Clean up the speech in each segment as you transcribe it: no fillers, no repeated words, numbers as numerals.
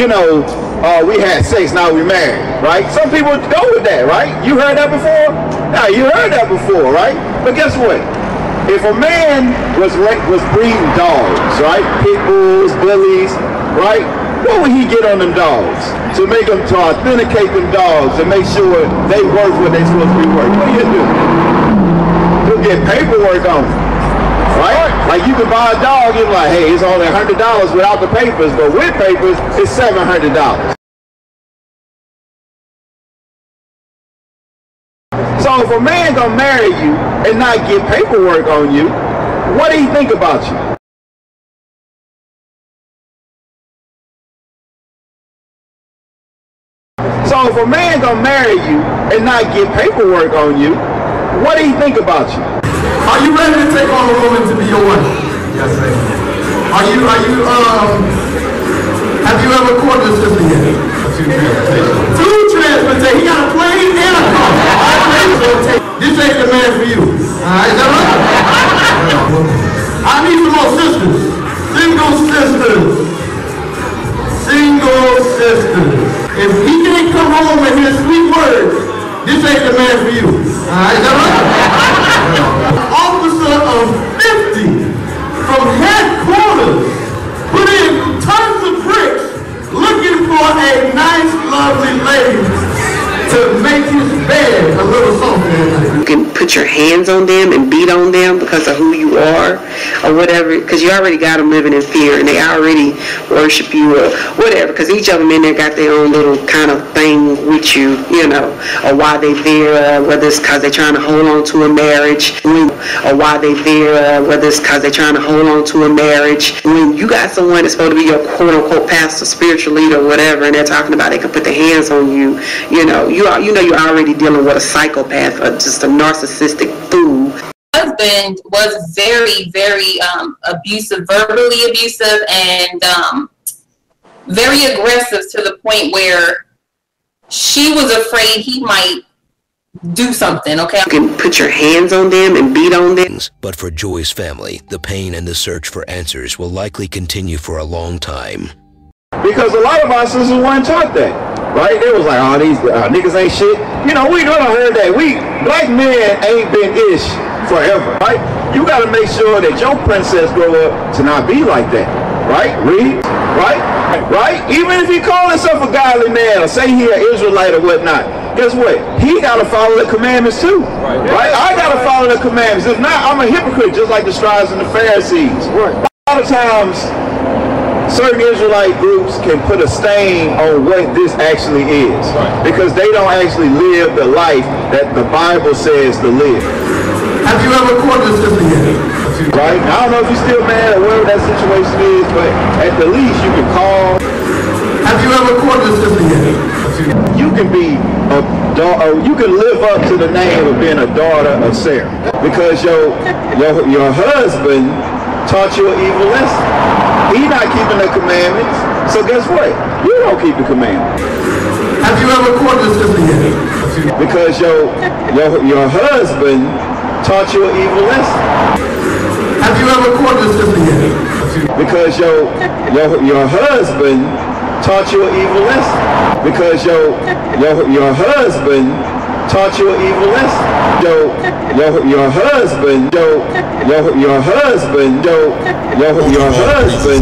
we had sex, now we married, right? Some people go with that, right? You heard that before? Now, you heard that before, right? But guess what? If a man was breeding dogs, right? Pit bulls, bullies, right? What would he get on them dogs? To authenticate them dogs and make sure they worth what they supposed to be worth. What do you do? You'll get paperwork on them. Right? Like you can buy a dog, you're like, hey, it's only $100 without the papers, but with papers, it's $700. So if a man gonna marry you and not get paperwork on you, what do he think about you? So if a man gonna marry you and not get paperwork on you, what do he think about you? Are you ready to take on a woman to be your wife? Yes, sir. Have you ever courted a sister yet? Two transportation. He got a plane and a car. This ain't the man for you. Alright, is that right? I need some more sisters. Single sisters. Single sisters. If he can't come home and hear sweet words, this ain't the man for you. Alright, is that right? Officer of 50 from headquarters put in tons of bricks looking for a nice, lovely lady to make his bed a little softer. You can put your hands on them and beat on them because of who you are or whatever, because you already got them living in fear and they already worship you or whatever, because each of them in there got their own little kind of thing with you, or why they there, whether it's because they're trying to hold on to a marriage, or why they there, whether it's because they're trying to hold on to a marriage. When you got someone that's supposed to be your quote-unquote pastor, spiritual leader, or whatever, and they're talking about they can put their hands on you, you're already dealing with a psychopath or just a narcissistic fool. My husband was very, very abusive, verbally abusive, and very aggressive to the point where she was afraid he might do something, okay? You can put your hands on them and beat on them. But for Joy's family, the pain and the search for answers will likely continue for a long time. Because a lot of our sisters weren't taught that, right? They was like, oh, these niggas ain't shit. We done heard that. Black men ain't been ish forever, right? You gotta make sure that your princess grow up to not be like that, right? Read, right? Even if he call himself a godly man or say he an Israelite or whatnot, guess what? He gotta follow the commandments too, right? I gotta follow the commandments. If not, I'm a hypocrite just like the scribes and the Pharisees. Right. A lot of times, certain Israelite groups can put a stain on what this actually is, because they don't actually live the life that the Bible says to live. Have you ever courted a sister yet? Right? I don't know if you're still mad or whatever that situation is, but at the least you can call. Have you ever courted a sister yet? You can be you can live up to the name of being a daughter of Sarah, because your husband taught you an evil lesson. He's not keeping the commandments, so guess what? You don't keep the commandments. Have you ever courted a sister yet? Because your husband taught you an evil lesson. Have you ever courted a sister yet? Because your husband taught you an evil lesson. Because your husband taught you an evil lesson. Your husband.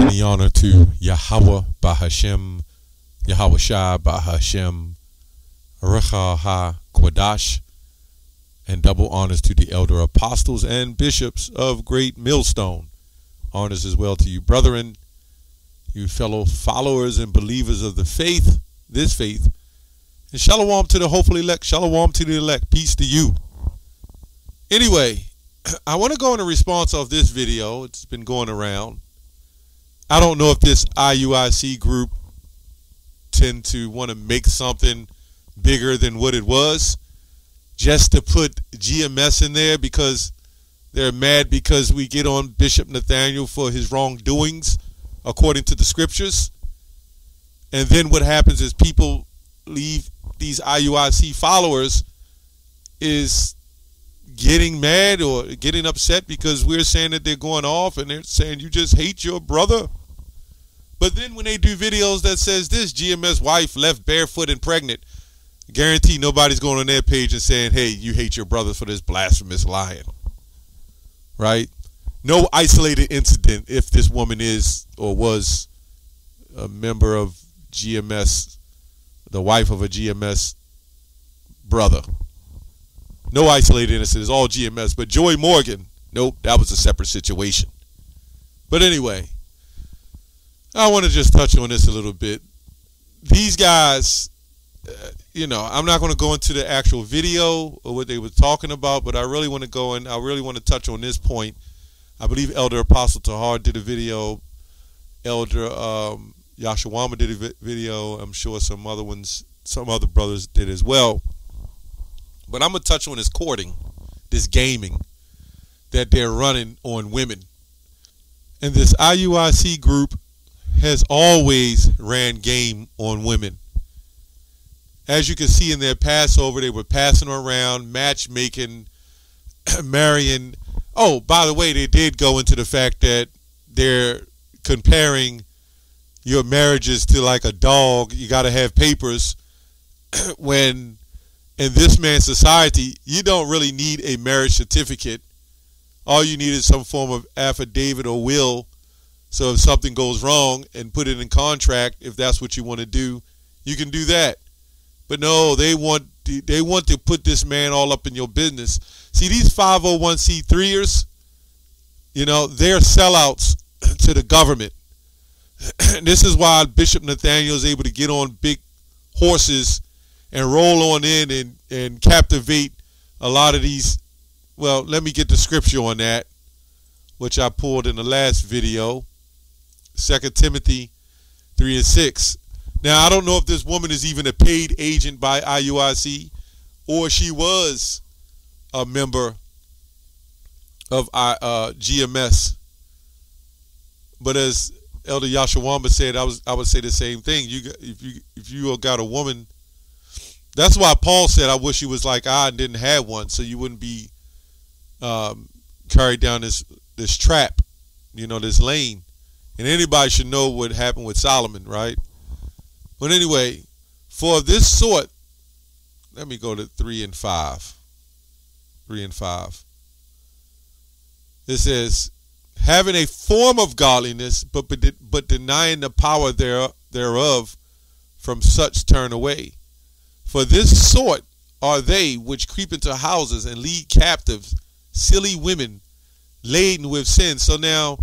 In the honor to Yahweh Bahashem, Yahweh Shai Bahashem, Recha Ha-Kwadash, and double honors to the elder apostles and bishops of Great Millstone. Honors as well to you, brethren, you fellow followers and believers of the faith, this faith. And shalom to the hopefully elect, shalom to the elect, peace to you. Anyway, I want to go in a response of this video. It's been going around. I don't know if this IUIC group tend to want to make something bigger than what it was, just to put GMS in there because they're mad because we get on Bishop Nathaniel for his wrongdoings according to the scriptures. And then what happens is people leave, these IUIC followers is getting mad or getting upset because we're saying that they're going off, and they're saying you just hate your brother. But then when they do videos that says this GMS wife left barefoot and pregnant, guarantee nobody's going on their page and saying, hey, you hate your brothers for this blasphemous lying. Right? No isolated incident if this woman is or was a member of GMS, the wife of a GMS brother. No isolated incident. It's all GMS. But Joy Morgan, nope, that was a separate situation. But anyway, I want to just touch on this a little bit. These guys, I'm not going to go into the actual video or what they were talking about, but I really want to go and I really want to touch on this point. I believe Elder Apostle Tahar did a video. Elder Yashawama did a video. I'm sure some other brothers did as well. But I'm going to touch on this courting, this gaming that they're running on women. And this IUIC group has always ran game on women. As you can see in their Passover, they were passing around, matchmaking, marrying. Oh, by the way, they did go into the fact that they're comparing your marriages to like a dog. You got to have papers. When in this man's society, you don't really need a marriage certificate. All you need is some form of affidavit or will. So if something goes wrong and put it in contract, if that's what you want to do, you can do that. But no, they want to put this man all up in your business. See, these 501c3ers, they're sellouts to the government. This is why Bishop Nathaniel is able to get on big horses and roll on in and captivate a lot of these. Well, let me get the scripture on that, which I pulled in the last video, 2 Timothy 3:6. Now, I don't know if this woman is even a paid agent by IUIC or she was a member of GMS. But as Elder Yashawamba said, I would say the same thing. If you got a woman, that's why Paul said, I wish you was like I and didn't have one, so you wouldn't be carried down this trap, this lane. And anybody should know what happened with Solomon, right? But anyway, for this sort, let me go to 3 and 5. 3 and 5. It says, having a form of godliness, but denying the power thereof, from such turn away. For this sort are they which creep into houses and lead captives silly women laden with sin. So now,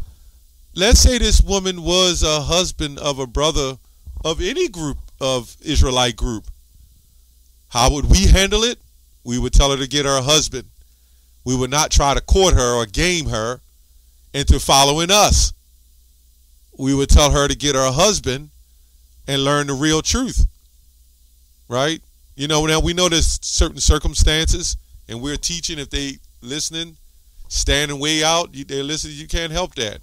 let's say this woman was a husband of a brother of any group of Israelite group. How would we handle it? We would tell her to get her husband. We would not try to court her or game her into following us. We would tell her to get her husband and learn the real truth. Right? Now we know there's certain circumstances, and we're teaching, if they listening, standing way out, they're listening, you can't help that.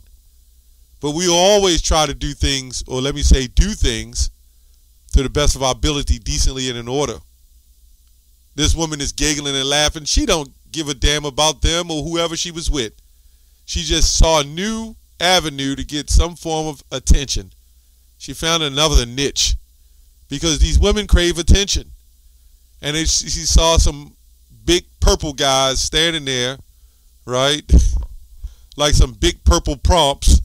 But we always try to do things, or let me say do things, to the best of our ability, decently and in order. This woman is giggling and laughing. She don't give a damn about them or whoever she was with. She just saw a new avenue to get some form of attention. She found another niche, because these women crave attention. And she saw some big purple guys standing there, right? Like some big purple prompts.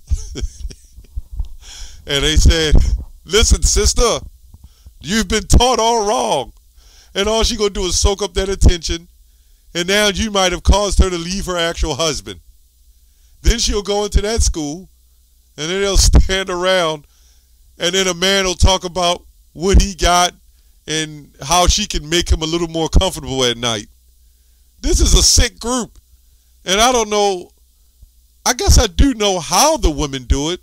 And they said, listen, sister, you've been taught all wrong. And all she going to do is soak up that attention. And now you might have caused her to leave her actual husband. Then she'll go into that school, and then they'll stand around, and then a man will talk about what he got and how she can make him a little more comfortable at night. This is a sick group. And I don't know, I guess I do know how the women do it,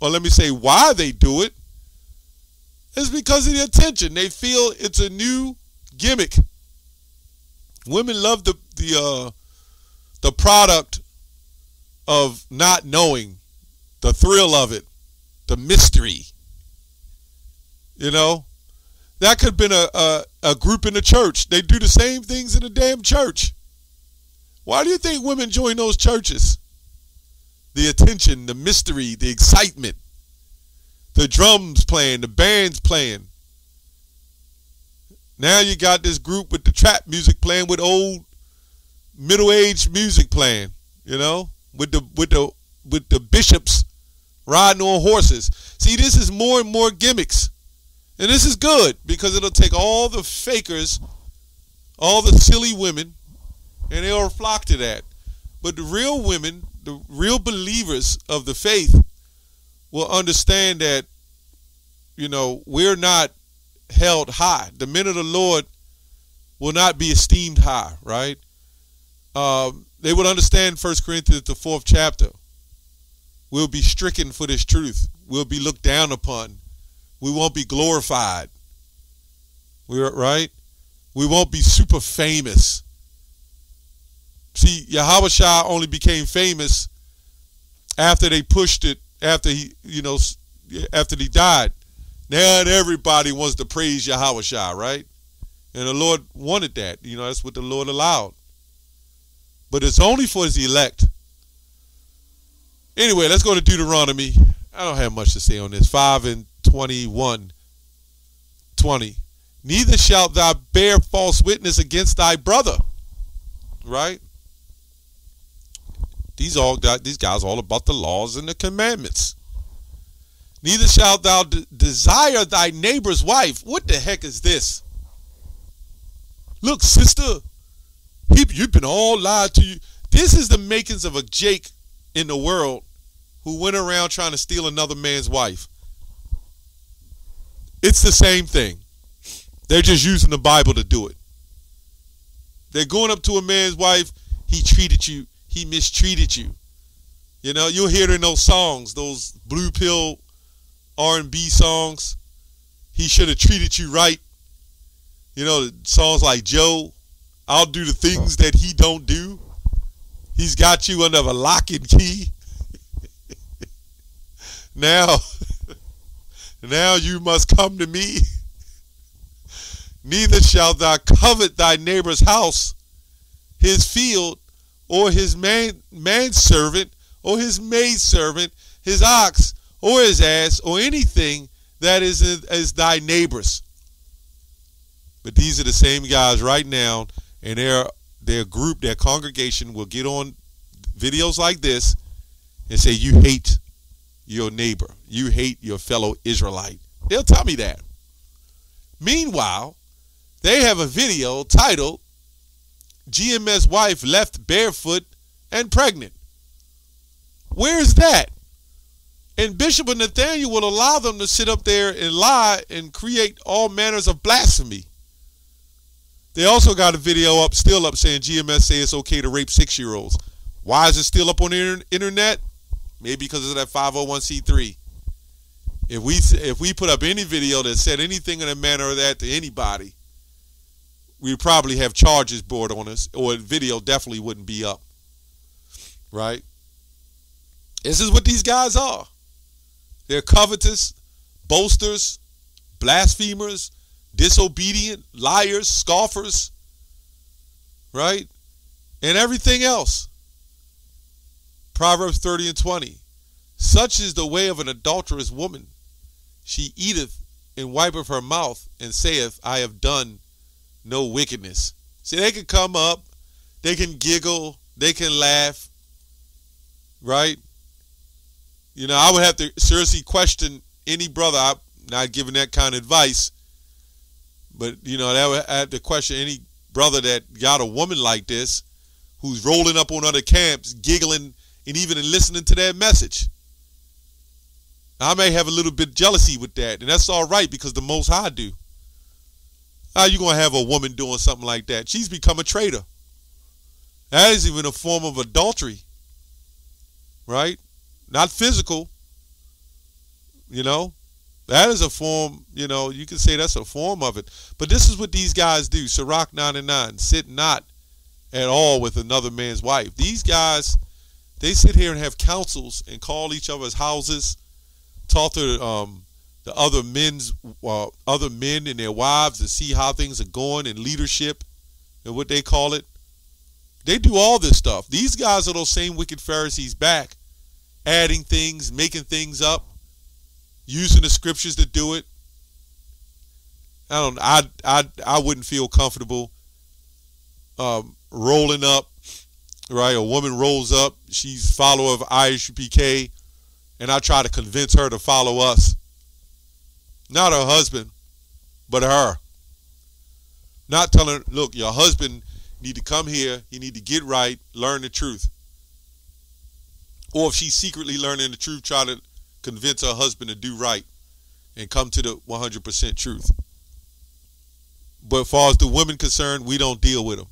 or let me say why they do it. It's because of the attention. They feel it's a new gimmick. Women love the product of not knowing, the thrill of it, the mystery. That could have been a group in the church. They do the same things in the damn church. Why do you think women join those churches? The attention, the mystery, the excitement. the drums playing, the band's playing. Now you got this group with the trap music playing, with old middle-aged music playing, you know, with the bishops riding on horses. See, this is more and more gimmicks. And this is good because it'll take all the fakers, all the silly women, and they'll flock to that. But the real women, the real believers of the faith will understand that, you know, we're not held high. The men of the Lord will not be esteemed high, right? They would understand 1 Corinthians, the 4th chapter. We'll be stricken for this truth. We'll be looked down upon. We won't be glorified. Right? We won't be super famous. See, Yahushua only became famous after they pushed it, after he died. Now everybody wants to praise Yahushua, right? And the Lord wanted that. You know, that's what the Lord allowed. But it's only for his elect. Anyway, let's go to Deuteronomy. I don't have much to say on this. 5:21. 20. Neither shalt thou bear false witness against thy brother. Right? These guys all about the laws and the commandments. Neither shalt thou desire thy neighbor's wife. What the heck is this? Look, sister, you've been all lied to you. This is the makings of a Jake in the world who went around trying to steal another man's wife. It's the same thing. They're just using the Bible to do it. They're going up to a man's wife. He treated you. He mistreated you. You know, you'll hear it in those songs, those blue pill R&B songs. He should have treated you right. You know, songs like Joe, I'll do the things that he don't do. He's got you under a lock and key. Now you must come to me. Neither shalt thou covet thy neighbor's house, his field, or his manservant, or his maidservant, his ox, or his ass, or anything that is thy neighbor's. But these are the same guys right now, and their group, their congregation will get on videos like this and say, you hate your neighbor. You hate your fellow Israelite. They'll tell me that. Meanwhile, they have a video titled, GMS wife left barefoot and pregnant. Where is that? And Bishop and Nathaniel will allow them to sit up there and lie and create all manners of blasphemy. They also got a video still up saying GMS say it's okay to rape 6-year-olds. Why is it still up on the internet? Maybe because of that 501c3. If we put up any video that said anything in a manner of that to anybody, we'd probably have charges brought on us, or the video definitely wouldn't be up. Right? This is what these guys are. They're covetous, boasters, blasphemers, disobedient, liars, scoffers, right? And everything else. Proverbs 30:20. Such is the way of an adulterous woman. She eateth and wipeth her mouth and saith, I have done no wickedness. See, they can come up, they can giggle, they can laugh, right? You know, I would have to seriously question any brother. I'm not giving that kind of advice, but, you know, I have to question any brother that got a woman like this who's rolling up on other camps, giggling, and even listening to that message. I may have a little bit of jealousy with that, and that's all right because the Most High do. How you going to have a woman doing something like that? She's become a traitor. That is even a form of adultery, right? Not physical, you know. That is a form, you know, you can say that's a form of it. But this is what these guys do. Sirach 9:9, sit not at all with another man's wife. These guys, they sit here and have councils and call each other's houses, talk to the other men and their wives to see how things are going in leadership and what they call it. They do all this stuff. These guys are those same wicked Pharisees back, adding things, making things up, using the scriptures to do it. I wouldn't feel comfortable rolling up, right? A woman rolls up, she's a follower of IUPK, and I try to convince her to follow us. Not her husband, but her. Not telling her, look, your husband need to come here, you need to get right, learn the truth. Or if she's secretly learning the truth, try to convince her husband to do right and come to the 100% truth. But as far as the women concerned, we don't deal with them.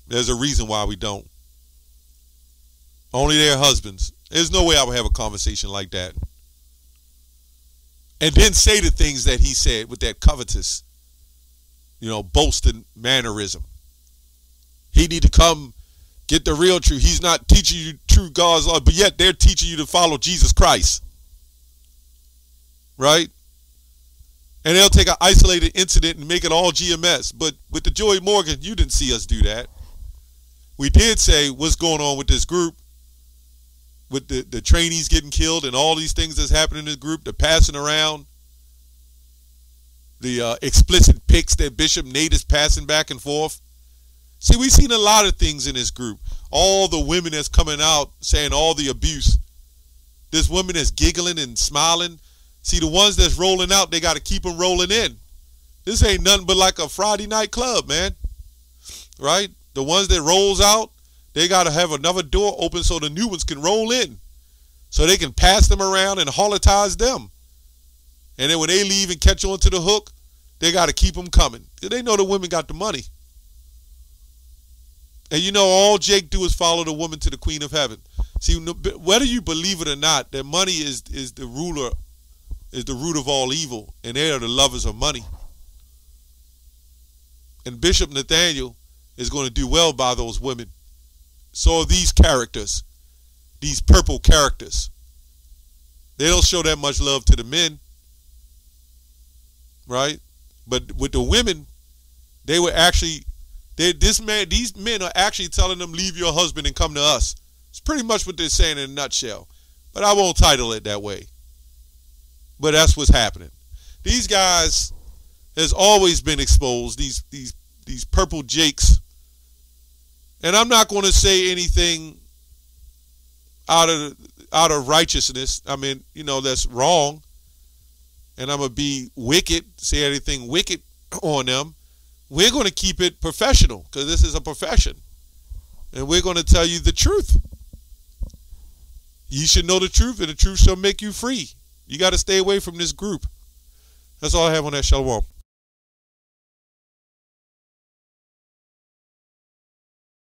There's a reason why we don't. Only their husbands. There's no way I would have a conversation like that. And then say the things that he said with that covetous, boasting mannerism. He need to come get the real truth. He's not teaching you true God's law, but yet they're teaching you to follow Jesus Christ. Right? And they'll take an isolated incident and make it all GMS. But with the Joy Morgan, you didn't see us do that. We did say what's going on with this group, with the trainees getting killed and all these things that's happening in this group, the passing around, the explicit pics that Bishop Nate is passing back and forth. See, we've seen a lot of things in this group. All the women that's coming out saying all the abuse. This woman that's giggling and smiling. See, the ones that's rolling out, they got to keep them rolling in. This ain't nothing but like a Friday night club, man. Right? The ones that rolls out, they got to have another door open so the new ones can roll in. So they can pass them around and holitize them. And then when they leave and catch on to the hook, they got to keep them coming. They know the women got the money. And all Jake do is follow the woman to the Queen of Heaven. See, whether you believe it or not, that money is the ruler, is the root of all evil, and they are the lovers of money. And Bishop Nathaniel is going to do well by those women. So are these characters, these purple characters. They don't show that much love to the men, right? But with the women, they were actually, these men are actually telling them, leave your husband and come to us. It's pretty much what they're saying in a nutshell. But I won't title it that way. But that's what's happening. These guys has always been exposed, these purple jakes. And I'm not going to say anything out of righteousness. I mean, that's wrong. And I'm going to be wicked, say anything wicked on them. We're going to keep it professional because this is a profession. And we're going to tell you the truth. You should know the truth, and the truth shall make you free. You got to stay away from this group. That's all I have on that. Shalom.